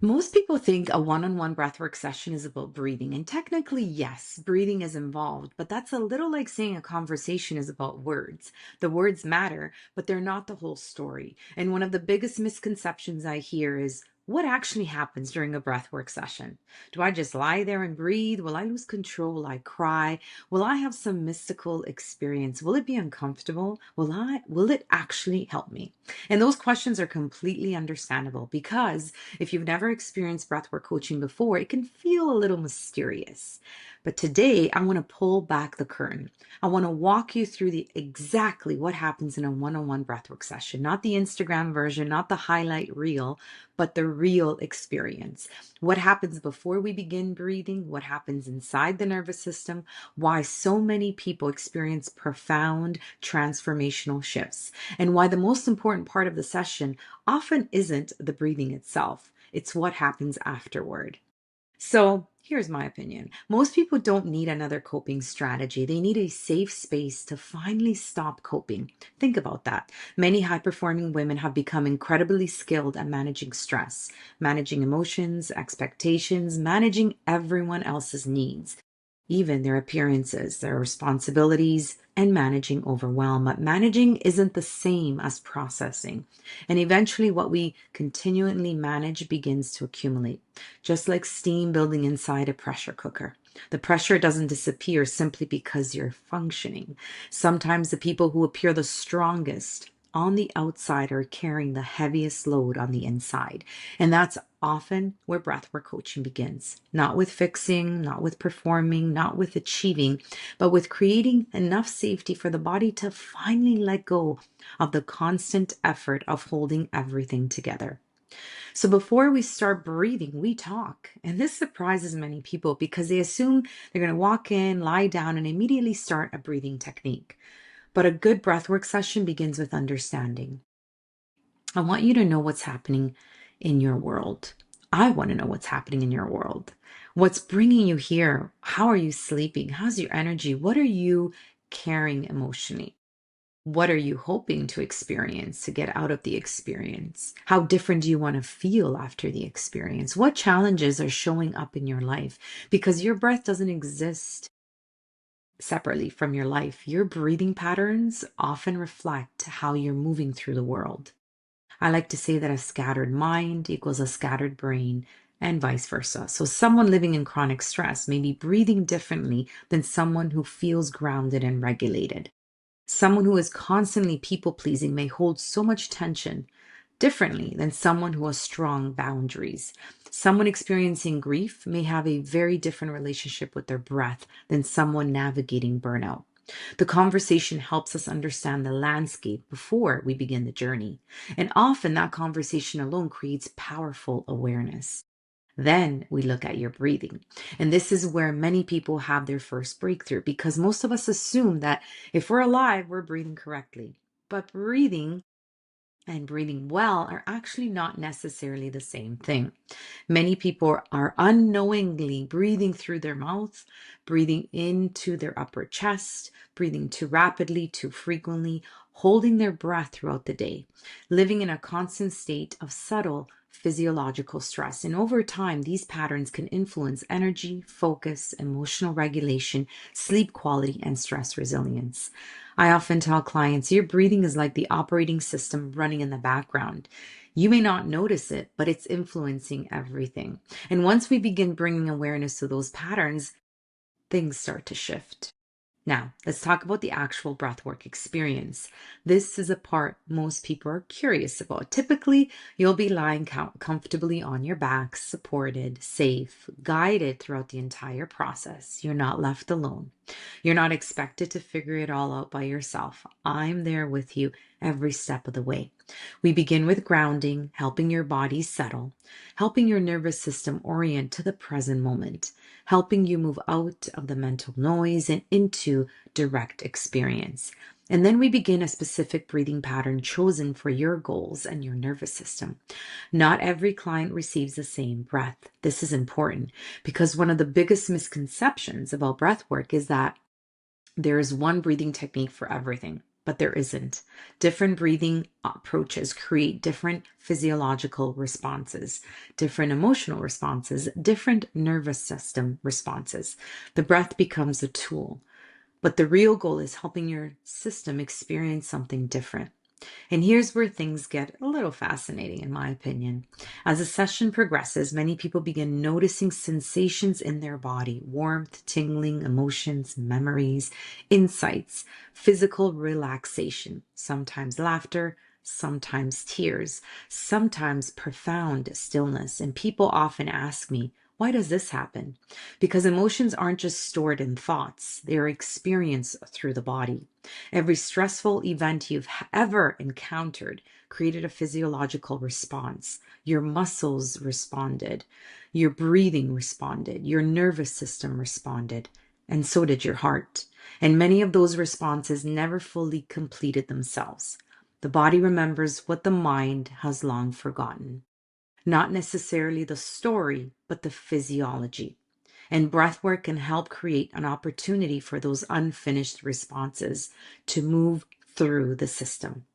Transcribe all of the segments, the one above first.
Most people think a one-on-one breathwork session is about breathing, and technically, yes, breathing is involved, but that's a little like saying a conversation is about words. The words matter, but they're not the whole story. And one of the biggest misconceptions I hear is, what actually happens during a breathwork session? Do I just lie there and breathe? Will I lose control? Will I cry? Will I have some mystical experience? Will it be uncomfortable? Will it actually help me? And those questions are completely understandable because if you've never experienced breathwork coaching before, it can feel a little mysterious. But today, I want to pull back the curtain. I want to walk you through the exactly what happens in a one-on-one breathwork session, not the Instagram version, not the highlight reel, but the real experience. What happens before we begin breathing, what happens inside the nervous system, why so many people experience profound transformational shifts, and why the most important part of the session often isn't the breathing itself. It's what happens afterward. So here's my opinion. Most people don't need another coping strategy. They need a safe space to finally stop coping. Think about that. Many high performing women have become incredibly skilled at managing stress, managing emotions, expectations, managing everyone else's needs, even their appearances, their responsibilities, and managing overwhelm. But managing isn't the same as processing. And eventually, what we continually manage begins to accumulate, just like steam building inside a pressure cooker. The pressure doesn't disappear simply because you're functioning. Sometimes the people who appear the strongest on the outside are carrying the heaviest load on the inside. And that's often where breathwork coaching begins. Not with fixing, not with performing, not with achieving, but with creating enough safety for the body to finally let go of the constant effort of holding everything together. So before we start breathing, we talk. And this surprises many people because they assume they're going to walk in, lie down, and immediately start a breathing technique. But a good breathwork session begins with understanding. I want you to know what's happening in your world. I want to know what's happening in your world. What's bringing you here? How are you sleeping? How's your energy? What are you carrying emotionally? What are you hoping to experience to get out of the experience? How different do you want to feel after the experience? What challenges are showing up in your life? Because your breath doesn't exist separately from your life. Your breathing patterns often reflect how you're moving through the world. I like to say that a scattered mind equals a scattered brain, and vice versa. So, someone living in chronic stress may be breathing differently than someone who feels grounded and regulated. Someone who is constantly people pleasing may hold so much tension differently than someone who has strong boundaries. Someone experiencing grief may have a very different relationship with their breath than someone navigating burnout. The conversation helps us understand the landscape before we begin the journey. And often that conversation alone creates powerful awareness. Then we look at your breathing. And this is where many people have their first breakthrough because most of us assume that if we're alive, we're breathing correctly. But breathing and breathing well are actually not necessarily the same thing. Many people are unknowingly breathing through their mouth, breathing into their upper chest, breathing too rapidly, too frequently, holding their breath throughout the day, living in a constant state of subtle physiological stress. And over time, these patterns can influence energy, focus, emotional regulation, sleep quality, and stress resilience. I often tell clients, your breathing is like the operating system running in the background. You may not notice it, but it's influencing everything. And once we begin bringing awareness to those patterns, things start to shift. Now, let's talk about the actual breathwork experience. This is a part most people are curious about. Typically, you'll be lying comfortably on your back, supported, safe, guided throughout the entire process. You're not left alone. You're not expected to figure it all out by yourself. I'm there with you every step of the way. We begin with grounding, helping your body settle, helping your nervous system orient to the present moment, helping you move out of the mental noise and into direct experience. And then we begin a specific breathing pattern chosen for your goals and your nervous system. Not every client receives the same breath. This is important because one of the biggest misconceptions about breath work is that there is one breathing technique for everything. but there isn't. Different breathing approaches create different physiological responses, different emotional responses, different nervous system responses. The breath becomes a tool, but the real goal is helping your system experience something different. And here's where things get a little fascinating, in my opinion. As a session progresses, many people begin noticing sensations in their body: warmth, tingling, emotions, memories, insights, physical relaxation, sometimes laughter, sometimes tears, sometimes profound stillness. And people often ask me, why does this happen? Because emotions aren't just stored in thoughts, they are experienced through the body. Every stressful event you've ever encountered created a physiological response. Your muscles responded, your breathing responded, your nervous system responded, and so did your heart. And many of those responses never fully completed themselves. The body remembers what the mind has long forgotten. Not necessarily the story, but the physiology. And breathwork can help create an opportunity for those unfinished responses to move through the system.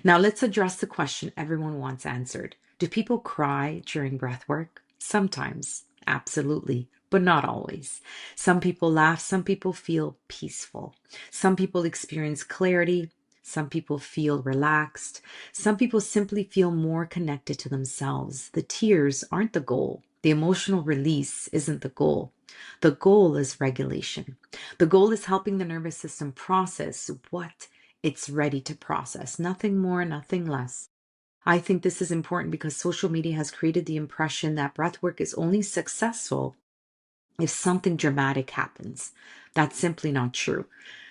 Now, let's address the question everyone wants answered. Do people cry during breathwork? Sometimes, absolutely, but not always. Some people laugh, some people feel peaceful. Some people experience clarity, some people feel relaxed. Some people simply feel more connected to themselves. The tears aren't the goal. The emotional release isn't the goal. The goal is regulation. The goal is helping the nervous system process what it's ready to process. Nothing more, nothing less. I think this is important because social media has created the impression that breathwork is only successful if something dramatic happens. That's simply not true.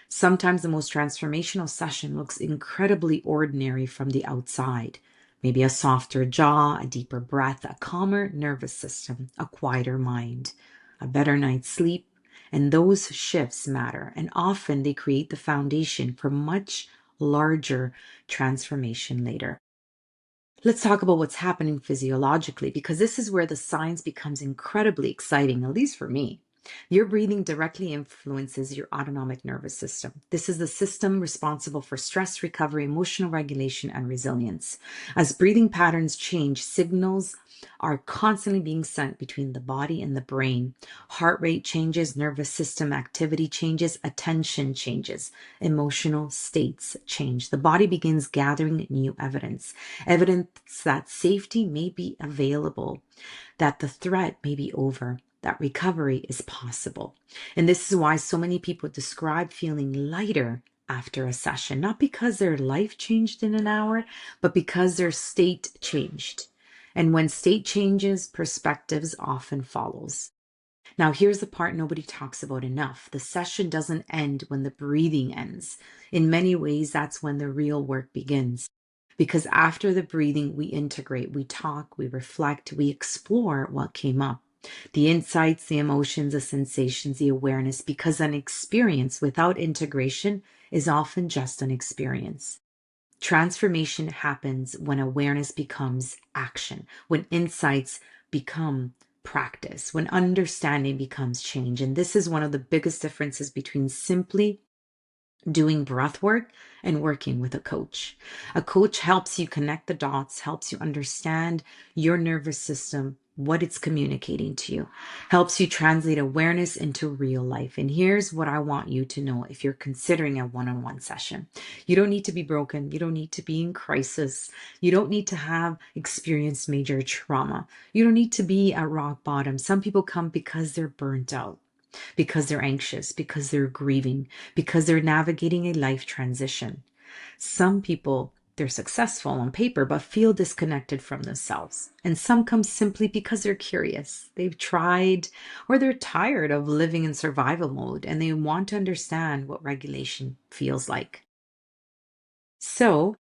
Sometimes the most transformational session looks incredibly ordinary from the outside. Maybe a softer jaw, a deeper breath, a calmer nervous system, a quieter mind, a better night's sleep. And those shifts matter, and often they create the foundation for much larger transformation later. Let's talk about what's happening physiologically, because this is where the science becomes incredibly exciting, at least for me. Your breathing directly influences your autonomic nervous system. This is the system responsible for stress recovery, emotional regulation, and resilience. As breathing patterns change, signals are constantly being sent between the body and the brain. Heart rate changes, nervous system activity changes, attention changes, emotional states change. The body begins gathering new evidence. Evidence that safety may be available, that the threat may be over, that recovery is possible. And this is why so many people describe feeling lighter after a session, not because their life changed in an hour, but because their state changed. And when state changes, perspectives often follows. Now, here's the part nobody talks about enough. The session doesn't end when the breathing ends. In many ways, that's when the real work begins. Because after the breathing, we integrate, we talk, we reflect, we explore what came up. The insights, the emotions, the sensations, the awareness, because an experience without integration is often just an experience. Transformation happens when awareness becomes action, when insights become practice, when understanding becomes change. And this is one of the biggest differences between simply doing breath work and working with a coach. A coach helps you connect the dots, helps you understand your nervous system, what it's communicating to you, helps you translate awareness into real life. And here's what I want you to know if you're considering a one-on-one session. You don't need to be broken. You don't need to be in crisis. You don't need to have experienced major trauma. You don't need to be at rock bottom. Some people come because they're burnt out, because they're anxious, because they're grieving, because they're navigating a life transition. Some people, they're successful on paper, but feel disconnected from themselves. And some come simply because they're curious. They've tried, or they're tired of living in survival mode, and they want to understand what regulation feels like. So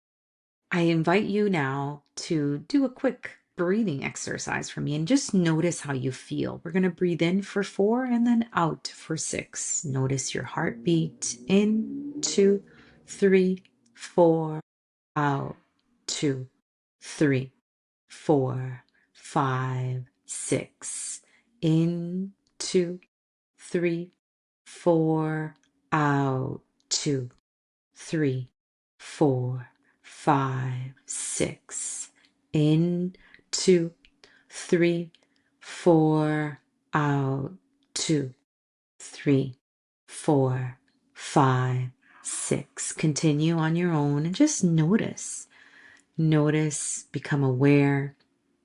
I invite you now to do a quick breathing exercise for me and just notice how you feel. We're going to breathe in for 4 and then out for 6. Notice your heartbeat. In, 2, 3, 4, out, 2, 3, 4, 5, 6. In, 2, 3, 4, out, 2, 3, 4, 5, 6. In, 2, 3, 4. Out, 2, 3, 4, 5, 6. Continue on your own and just notice. Notice, become aware,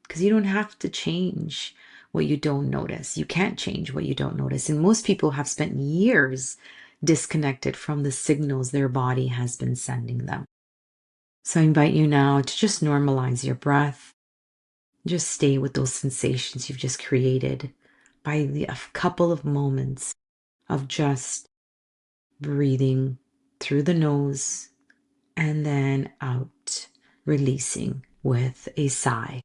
because you don't have to change what you don't notice. You can't change what you don't notice. And most people have spent years disconnected from the signals their body has been sending them. So I invite you now to just normalize your breath. Just stay with those sensations you've just created by a couple of moments of just breathing through the nose and then out, releasing with a sigh.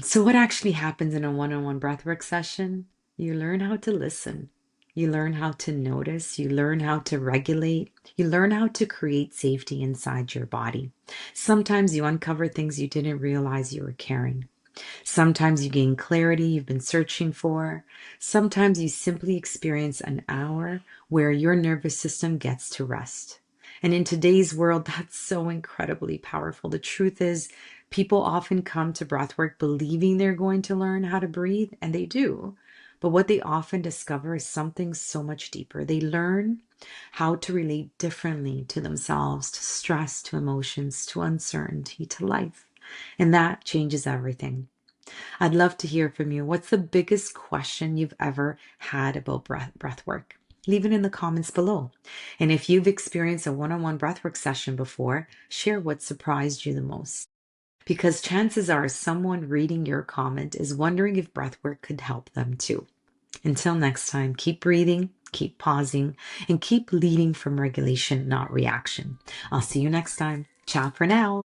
So what actually happens in a one-on-one breathwork session? You learn how to listen. You learn how to notice. You learn how to regulate. You learn how to create safety inside your body. Sometimes you uncover things you didn't realize you were carrying. Sometimes you gain clarity you've been searching for. Sometimes you simply experience an hour where your nervous system gets to rest. And in today's world, that's so incredibly powerful. The truth is, people often come to breathwork believing they're going to learn how to breathe, and they do. But what they often discover is something so much deeper. They learn how to relate differently to themselves, to stress, to emotions, to uncertainty, to life. And that changes everything. I'd love to hear from you. What's the biggest question you've ever had about breath work? Leave it in the comments below. And if you've experienced a one-on-one breathwork session before, share what surprised you the most. Because chances are someone reading your comment is wondering if breathwork could help them too. Until next time, keep breathing, keep pausing, and keep leading from regulation, not reaction. I'll see you next time. Ciao for now.